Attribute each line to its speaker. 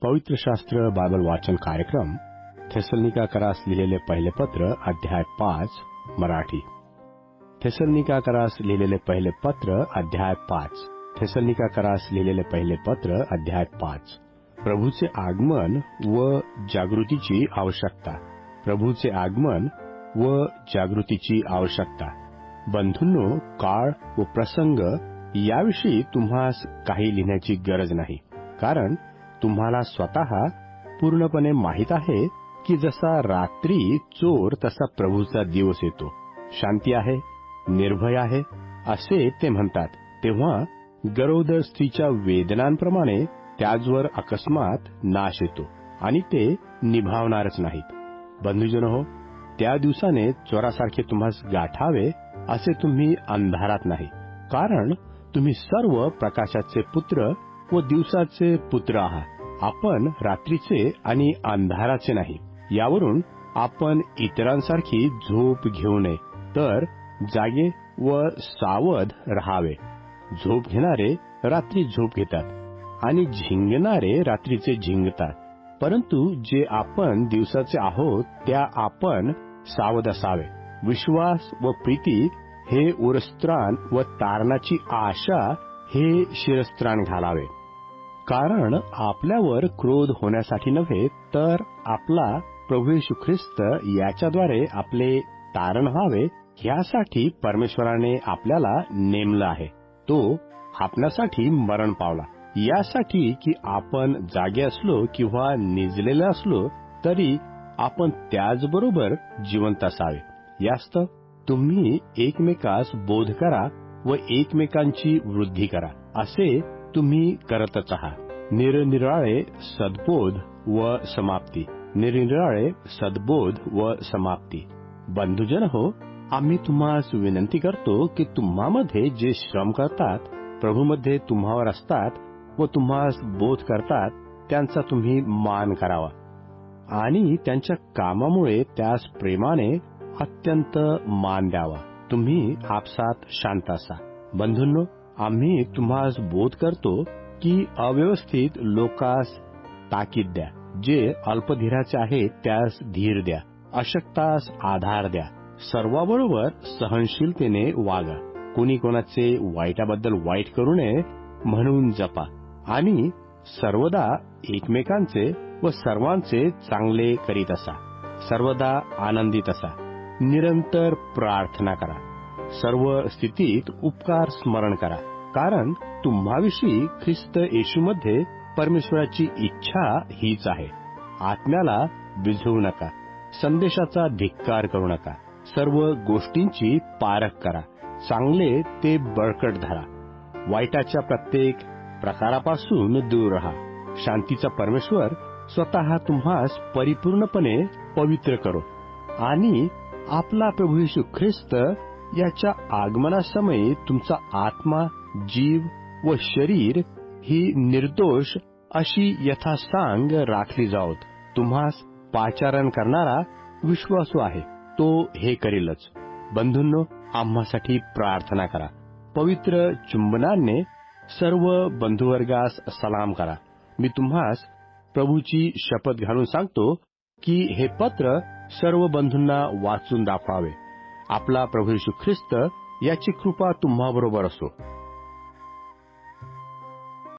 Speaker 1: पवित्र शास्त्र बायबल वाचन कार्यक्रम थेसलोनिकाकरास लिहिलेले पहिले पत्र अध्याय 5 मराठी. थेसलोनिकाकरास लिहिलेले पहिले पत्र अध्याय 5. थेसलोनिकाकरास लिहिलेले पहिले पत्र अध्याय 5. प्रभूचे आगमन व जागृतीची आवश्यकता. प्रभूचे आगमन व जागृतीची आवश्यकता. बंधूंनो, काळ व प्रसंग याविषयी तुम्हास काही लिहिण्याची गरज नाही, कारण तुम्हाला स्वतः पूर्णपणे माहित आहे की जसा रात्री चोर तसा प्रभूचा दिवस येतो. शांती आहे, निर्भय आहे असे ते म्हणतात, तेव्हा गरोदर स्त्रीच्या वेदनांप्रमाणे त्याचवर अकस्मात नाश येतो आणि ते निभावणारच नाहीत. बंधुजनो, त्या दिवसाने चोरासारखे तुम्हास गाठावे असे तुम्ही अंधारात नाही, कारण तुम्ही सर्व प्रकाशाचे पुत्र व दिवसाचे पुत्र आहात. आपण रात्रीचे आणि अंधाराचे नाही. यावरून आपण इतरांसारखी झोप घेऊ नये, तर जागे व सावध राहावे. झोप घेणारे रात्री झोप घेतात आणि झिंगणारे रात्रीचे झिंगतात. परंतु जे आपण दिवसाचे आहोत त्या आपण सावध असावे. विश्वास व प्रीती हे उरस्त्राण व तारणाची आशा हे शिरस्त्राण घालावे. कारण आपल्यावर क्रोध होण्यासाठी नव्हे, तर आपला प्रभू येशू ख्रिस्त याच्याद्वारे आपले तारण व्हावे, ह्यासाठी परमेश्वराने आपल्याला नेमलं आहे. तो आपल्यासाठी मरण पावला, यासाठी की आपण जागे असलो किंवा निजलेले असलो तरी आपण त्याचबरोबर जिवंत असावे. यास्तव तुम्ही एकमेकास बोध करा व एकमेकांची वृद्धी करा, असे तुम्ही करतच आहात. निरनिराळे सद्बोध व समाप्ती. निरनिराळे सद्बोध व समाप्ती. बंधुजन हो, आम्ही तुम्हास विनंती करतो की तुम्हामध्ये जे श्रम करतात, प्रभूमध्ये तुम्हावर असतात व तुम्हास बोध करतात, त्यांचा तुम्ही मान करावा आणि त्यांच्या कामामुळे त्यास प्रेमाने अत्यंत मान द्यावा. तुम्ही आपसात शांत असा. बंधूंनो, आम्ही तुम्हास बोध करतो की अव्यवस्थित लोकास ताकीद द्या. जे अल्पधीराचे आहेत त्यास धीर द्या. अशक्तास आधार द्या. सर्वाबरोबर सहनशीलतेने वागा. कोणी कोणाचे वाईटाबद्दल वाईट करू नये म्हणून जपा आणि सर्वदा एकमेकांचे व सर्वांचे चांगले करीत असा. सर्वदा आनंदित असा. निरंतर प्रार्थना करा. सर्व स्थितीत उपकार स्मरण करा, कारण तुम्हाविषयी ख्रिस्त येशूमध्ये परमेश्वराची इच्छा हीच आहे. आत्म्याला बिझवू नका. संदेशाचा धिक्कार करू नका. सर्व गोष्टींची पारख करा. चांगले ते बळकट धरा. वाईटाच्या प्रत्येक प्रकारापासून दूर राहा. शांतीचा परमेश्वर स्वतः तुम्हास परिपूर्णपणे पवित्र करो आणि आपला प्रभू येशू ख्रिस्त याच्या आगमनासमयी तुमचा आत्मा, जीव व शरीर ही निर्दोष अशी यथासांग राखली जावोत. तुम्हास पाचारण करणारा विश्वासू आहे, तो हे करीलच. बंधूंनो, आम्हासाठी प्रार्थना करा. पवित्र चुंबनाने सर्व बंधुवर्गास सलाम करा. मी तुम्हास प्रभूची शपथ घालून सांगतो की हे पत्र सर्व बंधूंना वाचून दाखवावे. आपला प्रभू येशू ख्रिस्त याची कृपा तुम्हाबरोबर असो.